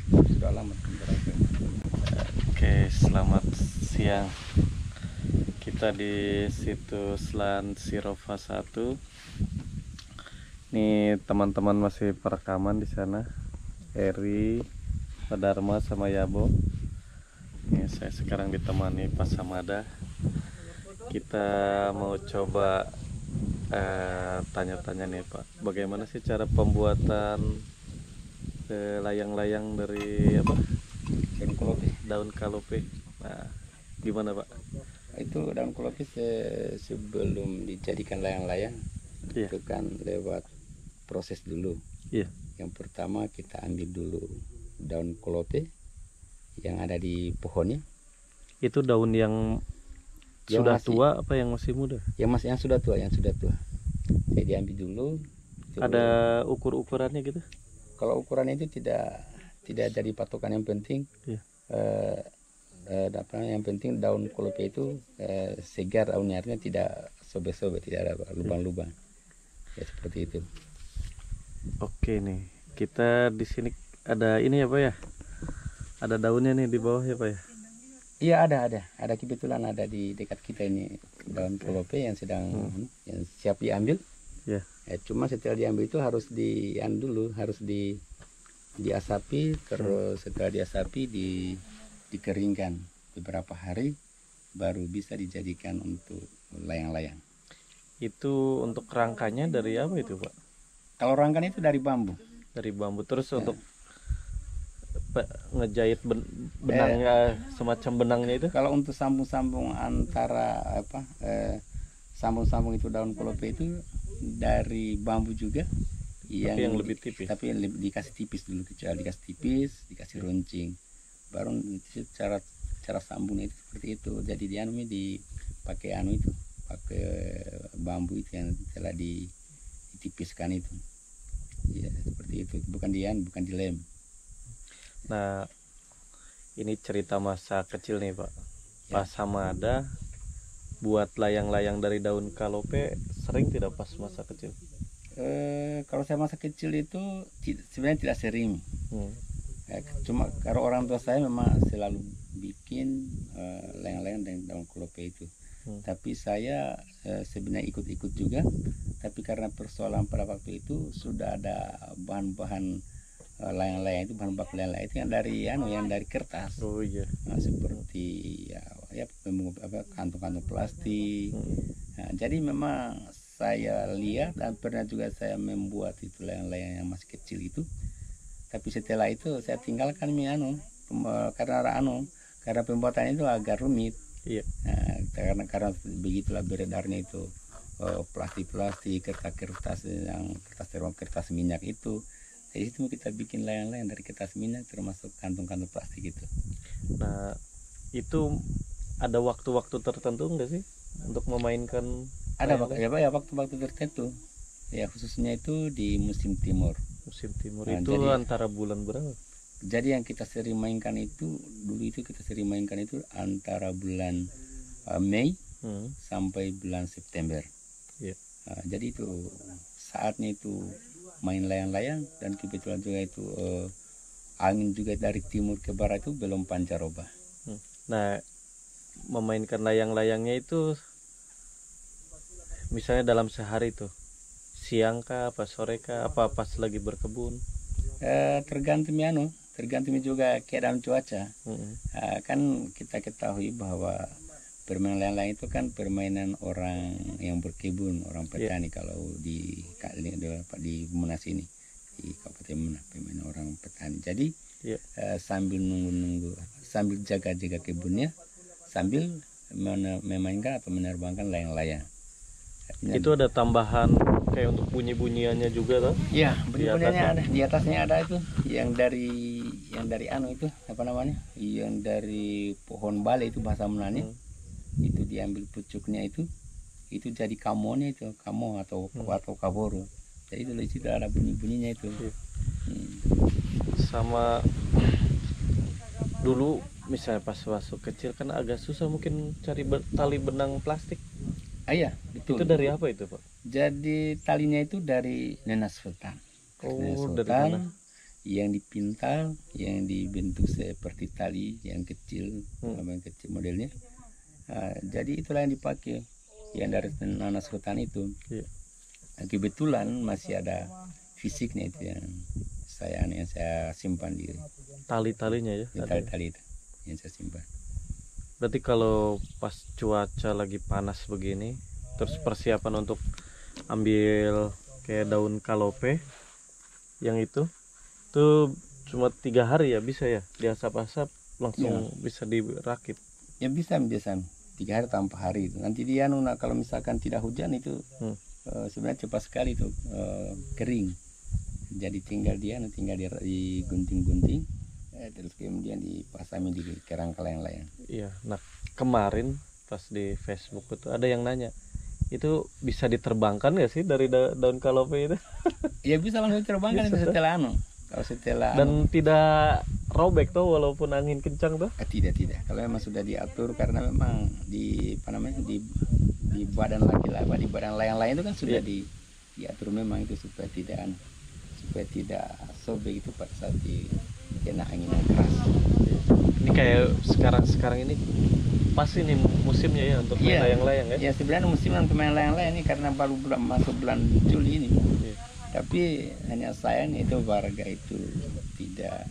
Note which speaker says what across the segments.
Speaker 1: sudah lama berapa.
Speaker 2: Oke, selamat siang. Kita di situs Land Sirova 1. Ini teman-teman masih perekaman di sana. Eri, Pak Dharma sama Yabo. Ini saya sekarang ditemani Pak Samada. Kita mau coba tanya-tanya nih Pak, bagaimana sih cara pembuatan layang-layang dari apa? Daun kalope. Nah, gimana Pak?
Speaker 1: Itu daun kolopis sebelum dijadikan layang-layang
Speaker 2: Iya.
Speaker 1: itu kan lewat proses dulu.
Speaker 2: Iya.
Speaker 1: Yang pertama kita ambil dulu daun kolope yang ada di pohonnya.
Speaker 2: Itu daun yang sudah tua apa yang masih muda?
Speaker 1: Yang sudah tua, Jadi diambil dulu.
Speaker 2: Ada ukur-ukurannya gitu?
Speaker 1: Kalau ukurannya itu tidak jadi patokan, yang penting.
Speaker 2: Iya.
Speaker 1: Yang penting daun kolope itu segar daunnya, artinya tidak sobek-sobek, tidak ada lubang-lubang. Ya seperti itu.
Speaker 2: Oke nih, kita di sini ada ini ya Pak ya? Ada daunnya nih di bawah ya Pak ya?
Speaker 1: Iya, ada kebetulan ada di dekat kita ini daun kolope yang sedang yang siap diambil.
Speaker 2: Ya.
Speaker 1: Cuma setelah diambil itu harus harus diasapi, terus setelah diasapi dikeringkan beberapa hari, baru bisa dijadikan untuk layang-layang.
Speaker 2: Itu untuk rangkanya dari apa itu Pak?
Speaker 1: Kalau rangkanya itu dari bambu.
Speaker 2: Dari bambu. Terus untuk ngejahit benangnya, semacam benangnya itu?
Speaker 1: Kalau untuk sambung-sambung antara sambung-sambung itu daun kolope itu dari bambu juga,
Speaker 2: yang lebih tipis.
Speaker 1: Tapi yang dikasih tipis dulu, dikasih tipis, dikasih runcing, baru cara sambungnya itu seperti itu. Jadi dipakai pakai bambu itu yang telah ditipiskan itu. Ya seperti itu, bukan dilem.
Speaker 2: Nah, ini cerita masa kecil nih Pak.
Speaker 1: Ya.
Speaker 2: Pak Samada buat layang-layang dari daun kalope sering tidak pas masa kecil?
Speaker 1: Kalau saya masa kecil itu sebenarnya tidak sering. Cuma kalau orang tua saya memang selalu bikin layang-layang dengan daun kolope itu. Tapi saya sebenarnya ikut-ikut juga. Tapi karena persoalan pada waktu itu sudah ada bahan-bahan layang-layang itu, bahan baku layang-layang itu yang dari kertas.
Speaker 2: Oh iya.
Speaker 1: Nah, seperti kantong-kantong plastik. Nah, jadi memang saya lihat dan pernah juga saya membuat itu layang-layang yang masih kecil itu. Tapi setelah itu saya tinggalkan karena pembuatannya itu agak rumit.
Speaker 2: Iya.
Speaker 1: Nah, karena begitulah beredarnya itu plastik-plastik, kertas-kertas yang kertas minyak itu. Dari situ kita bikin layang-layang dari kertas minyak, termasuk kantong-kantong plastik itu.
Speaker 2: Nah, itu ada waktu-waktu tertentu enggak sih untuk memainkan?
Speaker 1: Ada waktu-waktu tertentu. Ya khususnya itu di musim timur.
Speaker 2: Musim timur.
Speaker 1: Nah,
Speaker 2: itu
Speaker 1: jadi,
Speaker 2: antara bulan berapa?
Speaker 1: Jadi yang kita sering mainkan itu antara bulan Mei sampai bulan September.
Speaker 2: Iya.
Speaker 1: Nah, jadi itu saatnya itu main layang-layang, dan kebetulan juga itu angin juga dari timur ke barat itu belum pancaroba.
Speaker 2: Nah, memainkan layang-layangnya itu misalnya dalam sehari tuh, siang kah, apa sore kah, apa pas lagi berkebun?
Speaker 1: Tergantung juga keadaan cuaca. Kan kita ketahui bahwa permainan layang-layang itu kan permainan orang yang berkebun, orang petani. Kalau di Munas ini, di Kabupaten Munas, permainan orang petani. Jadi sambil nunggu, sambil jaga-jaga kebunnya, sambil memainkan atau menerbangkan layang-layang.
Speaker 2: Itu ada tambahan kayak untuk bunyi-bunyiannya juga toh?
Speaker 1: Iya, bunyi-bunyiannya ada. Di atasnya ada itu yang dari itu apa namanya? Yang dari pohon bale itu bahasa Munanya. Itu diambil pucuknya itu jadi kamonya itu, kamo atau kaboro. Jadi di situ ada bunyi-bunyinya itu.
Speaker 2: Sama dulu misalnya pas masuk kecil kan agak susah mungkin cari tali benang plastik.
Speaker 1: Iya, betul.
Speaker 2: Itu dari apa itu Pak?
Speaker 1: Jadi talinya itu dari nenas hutan.
Speaker 2: Oh, dari mana?
Speaker 1: yang dipintal, yang dibentuk seperti tali yang kecil, yang kecil modelnya. Jadi itulah yang dipakai, yang dari nanas hutan itu. Kebetulan masih ada fisiknya itu yang saya simpan di
Speaker 2: tali-talinya ya.
Speaker 1: Tali-tali itu yang saya simpan.
Speaker 2: Berarti kalau pas cuaca lagi panas begini, terus persiapan untuk ambil kayak daun kalope yang itu cuma 3 hari ya bisa ya diasap-asap langsung bisa dirakit.
Speaker 1: Ya bisa 3 hari tanpa hari itu. Nanti dia kalau misalkan tidak hujan itu sebenarnya cepat sekali itu kering. Jadi tinggal digunting-gunting, terus kemudian dipasami di kerangka layang-layang.
Speaker 2: Iya. Nah kemarin pas di Facebook itu ada yang nanya, itu bisa diterbangkan nggak sih dari daun kalope itu?
Speaker 1: Ya bisa langsung diterbangkan itu setelah
Speaker 2: dan tidak robek tuh walaupun angin kencang tuh?
Speaker 1: Tidak. Kalau memang sudah diatur, karena memang di badan di badan layang-layang itu kan sudah diatur memang itu supaya tidak sobek itu pada saat kena angin yang keras.
Speaker 2: Ini kayak sekarang ini pas ini musimnya ya untuk main layang-layang ya?
Speaker 1: Ya sebenarnya musim untuk main layang-layang ini karena baru masuk bulan Juli ini. Tapi hanya sayangnya itu warga itu tidak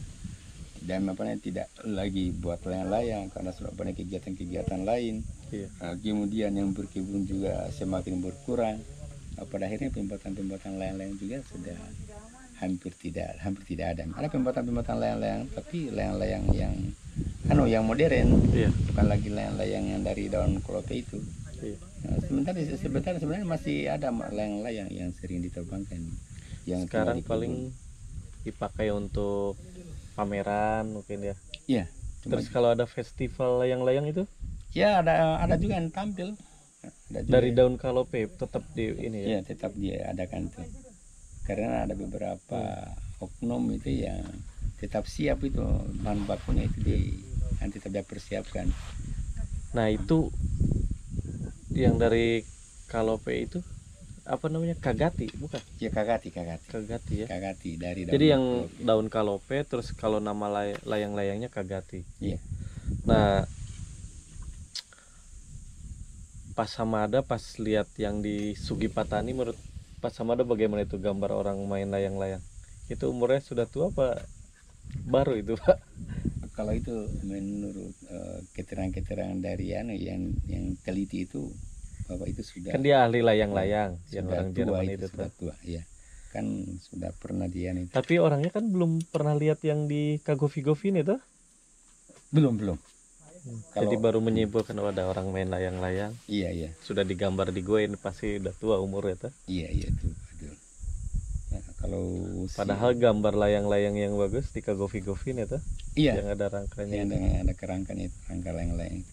Speaker 1: lagi buat layang-layang karena sudah banyak kegiatan-kegiatan lain. Kemudian yang berkebun juga semakin berkurang. Pada akhirnya pembuatan layang-layang juga sudah hampir tidak ada. Ada pembuatan layang-layang, tapi layang-layang yang modern, bukan lagi layang-layang yang dari daun kalope itu. Sebenarnya masih ada layang-layang yang sering diterbangkan. Yang
Speaker 2: sekarang paling dipakai untuk pameran mungkin ya.
Speaker 1: Iya.
Speaker 2: Terus kalau ada festival layang-layang itu?
Speaker 1: Ya ada juga yang tampil.
Speaker 2: Dari daun kalope tetap di ini ya?
Speaker 1: Iya, tetap diadakan itu. Karena ada beberapa oknum itu yang tetap siap itu bahan bakunya itu yang tetap dipersiapkan.
Speaker 2: Nah itu yang dari kalope itu apa namanya, kagati bukan?
Speaker 1: Ya kagati
Speaker 2: ya.
Speaker 1: Kagati dari daun.
Speaker 2: Jadi yang kalope. Daun kalope, terus kalau nama layang-layangnya kagati.
Speaker 1: Iya.
Speaker 2: Nah Pak Samada pas lihat yang di Sugipatani, menurut Pak Samada bagaimana itu gambar orang main layang-layang? Itu umurnya sudah tua apa baru itu Pak?
Speaker 1: Kalau itu menurut keterangan dari yang teliti itu, Bapak itu sudah,
Speaker 2: kan dia ahli layang-layang yang orang Jerman itu
Speaker 1: sudah tua, ya kan sudah pernah dia itu.
Speaker 2: Tapi orangnya kan belum pernah lihat yang di Kagovigovin itu?
Speaker 1: Belum.
Speaker 2: Jadi baru menyimpulkan ada orang main layang-layang.
Speaker 1: Iya.
Speaker 2: Sudah digambar di gue, ini pasti udah tua umurnya tuh.
Speaker 1: Iya itu. Nah, kalau
Speaker 2: padahal gambar layang-layang yang bagus di Kagovigovin itu.
Speaker 1: Iya.
Speaker 2: Yang ada rangkanya.
Speaker 1: Yang ada kerangkanya itu, rangka layang-layang.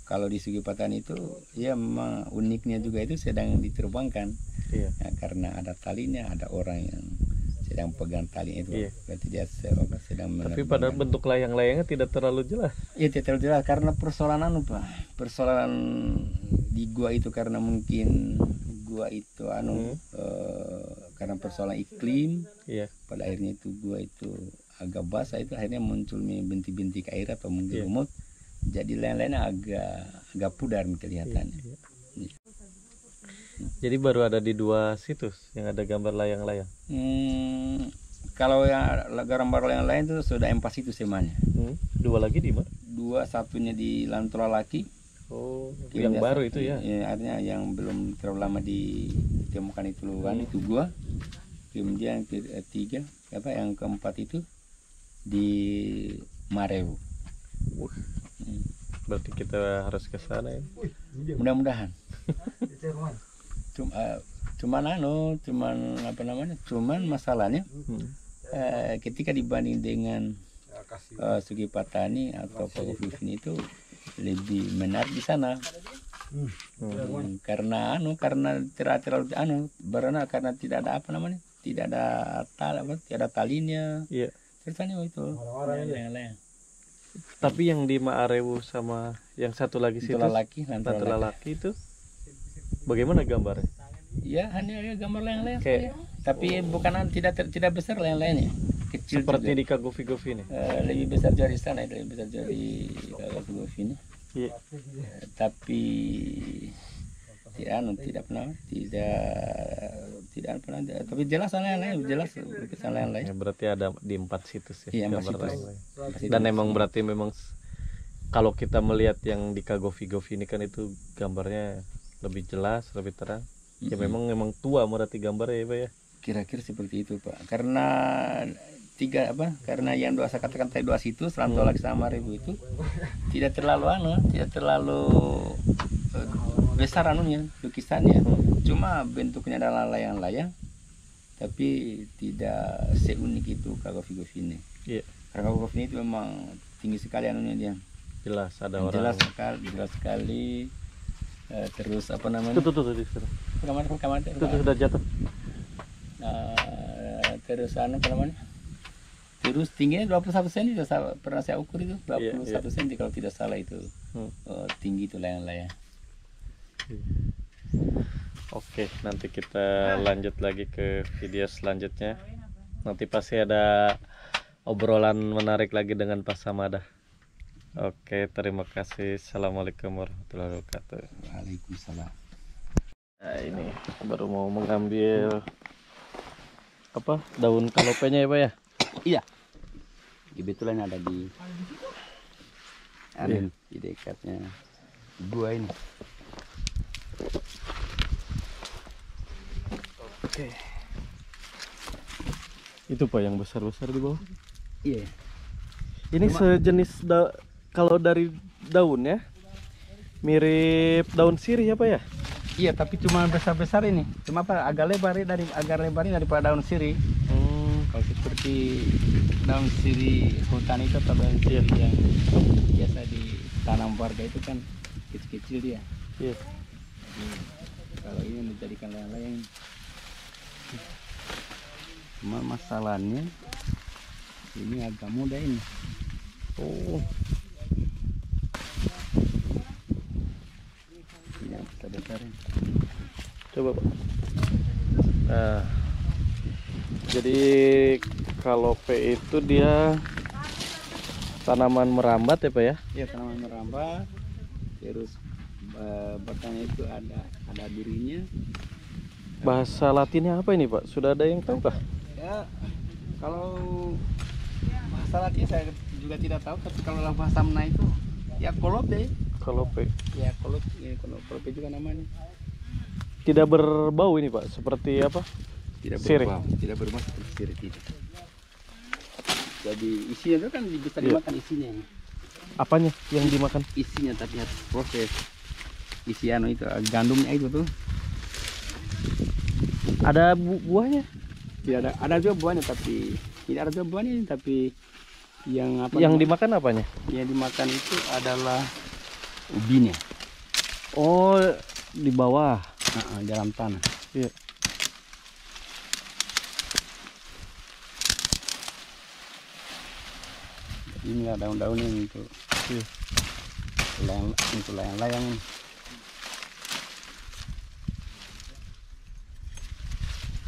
Speaker 1: Kalau di Sugipatani itu, ya memang uniknya juga itu sedang diterbangkan.
Speaker 2: Iya.
Speaker 1: Ya, karena ada talinya, ada orang yang sedang pegang tali itu.
Speaker 2: Iya.
Speaker 1: Berarti dia sedang menerbangkan.
Speaker 2: Tapi pada bentuk layang-layangnya tidak terlalu jelas.
Speaker 1: Iya, tidak terlalu jelas karena persoalan di gua itu, karena mungkin gua itu karena persoalan iklim.
Speaker 2: Iya.
Speaker 1: Pada akhirnya itu gua itu agak basah, itu akhirnya muncul bintik-bintik air atau mungkin lumut. Jadi layang-layangnya agak pudar kelihatannya. Iya.
Speaker 2: Jadi baru ada di 2 situs yang ada gambar layang-layang.
Speaker 1: Kalau yang gambar layang-layang itu sudah 4 situs semuanya.
Speaker 2: 2 lagi di mana?
Speaker 1: 2, satunya di Lantola Laki.
Speaker 2: Oh, yang baru itu ya?
Speaker 1: Artinya yang belum terlalu lama ditemukan itu itu gua. Kemudian ketiga, yang keempat itu di Marewu.
Speaker 2: Berarti kita harus ke sana ya.
Speaker 1: Mudah-mudahan. Cuman masalahnya ketika dibanding dengan Sugipatani atau Kagovigovin itu lebih menarik di sana. Karena tidak terlalu karena tidak ada tidak ada talinya.
Speaker 2: Iya.
Speaker 1: Ceritanya itu.
Speaker 2: Tapi yang di Maarewu sama yang satu lagi situ Lantola Laki itu bagaimana gambarnya?
Speaker 1: Ya hanya gambar layang-layang. Tapi bukan tidak besar layang-layangnya. kecil
Speaker 2: seperti
Speaker 1: juga.
Speaker 2: di Kagovi-Govi ini.
Speaker 1: Lebih besar dari sana, lebih besar dari Kagovi ini.
Speaker 2: Iya.
Speaker 1: Tapi tidak pernah tidak pernah, tapi jelas lain-lain, jelas lukisan lain-lain.
Speaker 2: Ya, berarti ada di 4 situs ya,
Speaker 1: Iya,
Speaker 2: gambar
Speaker 1: situs.
Speaker 2: lain-lain.
Speaker 1: Masih
Speaker 2: Dan
Speaker 1: di-
Speaker 2: emang berarti memang kalau kita melihat yang di Kagovi-Govi ini kan itu gambarnya lebih jelas, lebih terang. Ya memang tua berarti gambarnya ya Pak ya.
Speaker 1: Kira-kira seperti itu Pak, karena karena yang saya katakan tadi 2 situs Rantolak sama Ribu itu tidak terlalu besar anunya lukisannya, cuma bentuknya adalah layang-layang, tapi tidak seunik itu Kagovi-Govi ini.
Speaker 2: Iya.
Speaker 1: Karena Kagovi ini itu memang tinggi sekali anunya dia,
Speaker 2: Jelas ada orang.
Speaker 1: jelas sekali. Terus apa namanya?
Speaker 2: Tuh di situ.
Speaker 1: Kamar
Speaker 2: Itu sudah jatuh.
Speaker 1: Terus apa namanya? Terus tingginya 21 cm, pernah saya ukur itu 21
Speaker 2: Iya.
Speaker 1: cm kalau tidak salah itu. Tinggi itu layang-layang.
Speaker 2: Oke, nanti kita lanjut lagi ke video selanjutnya. Nanti pasti ada obrolan menarik lagi dengan Pak Samada. Oke, terima kasih. Assalamualaikum warahmatullahi wabarakatuh.
Speaker 1: Waalaikumsalam.
Speaker 2: Nah, ini baru mau mengambil apa daun kalopenya ya Pak ya?
Speaker 1: Iya. Kebetulan ada di di dekatnya gua ini.
Speaker 2: Oke. Itu Pak yang besar-besar di bawah.
Speaker 1: Iya.
Speaker 2: Ini sejenis kalau dari daun ya, mirip daun sirih apa ya?
Speaker 1: Iya, tapi cuma besar-besar ini. Cuma agak lebar daripada daun sirih. Kalau seperti daun sirih hutan itu atau daun sirih yang biasa ditanam warga itu kan kecil-kecil dia.
Speaker 2: Iya.
Speaker 1: Kalau ini menjadikan layang-layang. Cuma masalahnya ini agak muda ini.
Speaker 2: Oh.
Speaker 1: Ini yang besar ini.
Speaker 2: Coba Pak. Nah, jadi kalau P itu dia tanaman merambat ya Pak ya?
Speaker 1: Iya, tanaman merambat. Terus batangnya itu ada durinya.
Speaker 2: Bahasa Latinnya apa ini Pak? Sudah ada yang tahu kah?
Speaker 1: Ya, kalau bahasa Latin saya juga tidak tahu, tapi kalau dalam bahasa Mena itu ya kolop deh.
Speaker 2: Kalau P
Speaker 1: Ya kolop juga namanya.
Speaker 2: tidak berbau ini Pak, seperti apa?
Speaker 1: Tidak
Speaker 2: Sirih.
Speaker 1: tidak berubah seperti sirih tidak. Jadi isinya itu kan bisa dimakan isinya.
Speaker 2: Apanya yang dimakan?
Speaker 1: Isinya tapi harus proses. Isi itu gandumnya itu tuh.
Speaker 2: Ada buahnya?
Speaker 1: Tidak ada juga buahnya, tapi tidak ada juga buahnya, tapi yang apa?
Speaker 2: Yang dimakan apanya?
Speaker 1: Yang dimakan itu adalah ubinya.
Speaker 2: Oh, di bawah.
Speaker 1: Dalam tanah.
Speaker 2: Iya.
Speaker 1: Inilah daun-daunnya untuk layang-layang.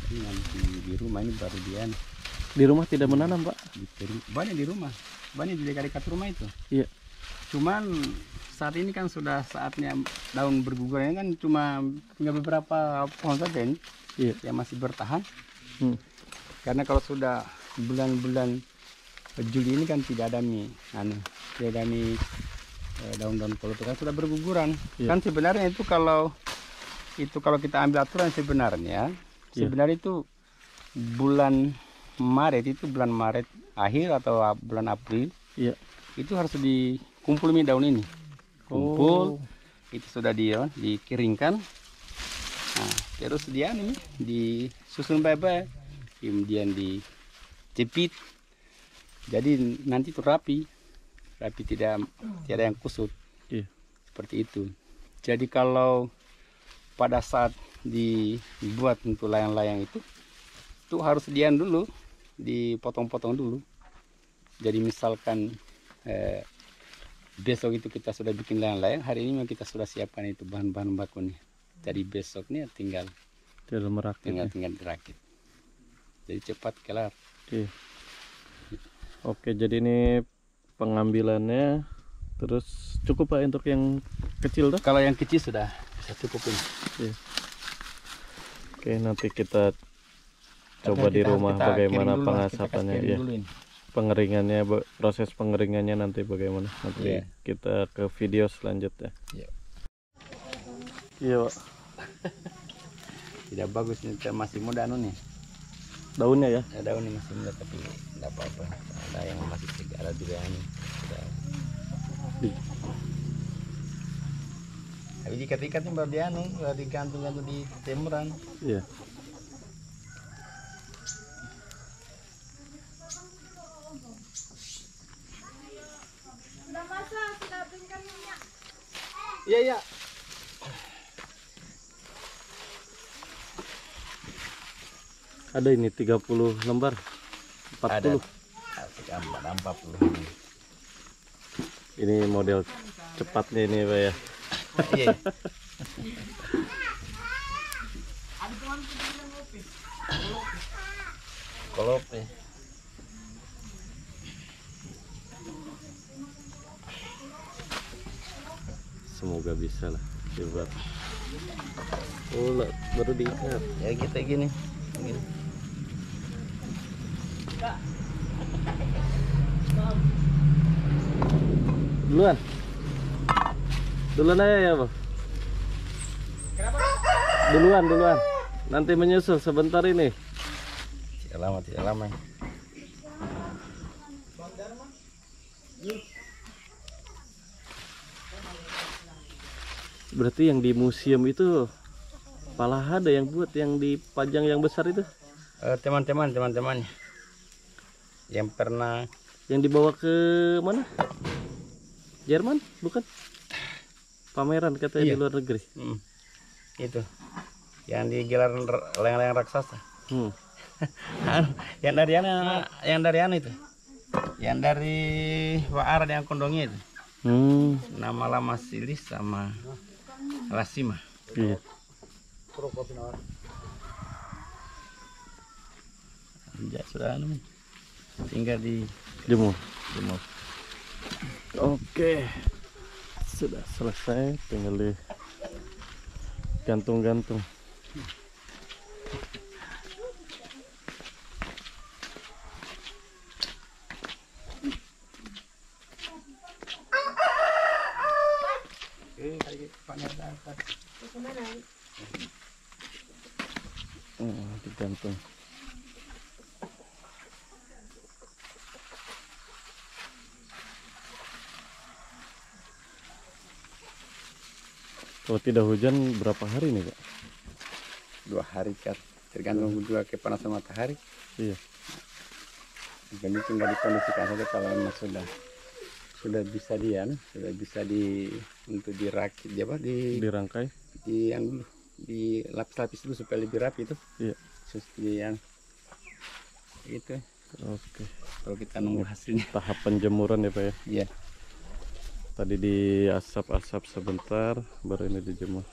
Speaker 1: Ini nanti di rumah ini baru dia.
Speaker 2: Di rumah tidak menanam Pak?
Speaker 1: Banyak di rumah, banyak di dekat-dekat rumah itu.
Speaker 2: Iya.
Speaker 1: Cuman saat ini kan sudah saatnya daun berguguran kan, cuma tinggal beberapa pohon saja ini yang masih bertahan. Karena kalau sudah bulan-bulan Juli ini kan tidak ada daun-daun kolot kan sudah berguguran. Kan sebenarnya itu kalau kita ambil aturan sebenarnya itu bulan Maret akhir atau bulan April itu harus dikumpul daun ini. Kumpul itu sudah dikeringkan. Nah, terus dia ini disusun baik-baik, kemudian dicepit. Jadi nanti itu rapi tidak yang kusut. Seperti itu. Jadi kalau pada saat dibuat untuk layang-layang itu harus dulu dipotong-potong dulu. Jadi misalkan besok itu kita sudah bikin layang-layang, hari ini kita sudah siapkan itu bahan-bahan bakunya. Jadi besoknya tinggal
Speaker 2: merakit.
Speaker 1: Tinggal dirakit. Jadi cepat kelar.
Speaker 2: Oke, jadi ini pengambilannya. Terus cukup Pak untuk yang kecil tuh?
Speaker 1: Kalau yang kecil sudah bisa cukupin.
Speaker 2: Iya. Oke, nanti kita coba di rumah bagaimana pengasapannya ya. Pengeringannya, proses pengeringannya nanti bagaimana. Nanti kita ke video selanjutnya. Iya, Pak.
Speaker 1: Tidak bagus nih, masih muda nih.
Speaker 2: Daunnya ya?
Speaker 1: Ya, daunnya masih muda tapi tidak apa-apa. Ada yang masih segar, ada juga yang sudah. Tapi diikat-ikat nih baru baru digantung-gantung di jemuran.
Speaker 2: Iya.
Speaker 3: Sudah masak, sudah berikan minyak.
Speaker 1: Iya, iya.
Speaker 2: Ada ini 30 lembar. 40.
Speaker 1: Ada 40.
Speaker 2: Ini model cepatnya ini Pak ya.
Speaker 1: Iya. Kolop ya.
Speaker 2: Semoga bisa lah dibuat. Oh lah, baru diikat.
Speaker 1: Ya kita gini.
Speaker 2: Duluan aja ya Bang. Duluan. Nanti menyusul sebentar ini.
Speaker 1: Tidak lama.
Speaker 2: Berarti yang di museum itu malah ada yang buat yang dipajang yang besar itu.
Speaker 1: Teman-temannya yang pernah
Speaker 2: yang dibawa ke mana? Jerman bukan? Pameran katanya di luar negeri.
Speaker 1: Itu yang digelar layang-layang raksasa. yang dari itu yang dari Waara yang kondongnya itu. Nama lama Silis sama Lasima.
Speaker 2: Iya.
Speaker 1: Ya sudah tinggal di
Speaker 2: jemur. Oke, sudah selesai, tinggal di gantung-gantung. Digantung. Kalau tidak hujan berapa hari nih Pak?
Speaker 1: 2 hari kan, tergantung juga kepanasan matahari.
Speaker 2: Iya.
Speaker 1: Ini tinggal dikondisikan saja kalau memang sudah bisa untuk dirakit
Speaker 2: dirangkai
Speaker 1: di lapis-lapis dulu supaya lebih rapi itu.
Speaker 2: Iya.
Speaker 1: Yang itu.
Speaker 2: Oke.
Speaker 1: Kalau kita nunggu hasilnya.
Speaker 2: Tahap penjemuran ya Pak ya?
Speaker 1: Iya.
Speaker 2: Tadi diasap-asap sebentar, baru ini dijemur.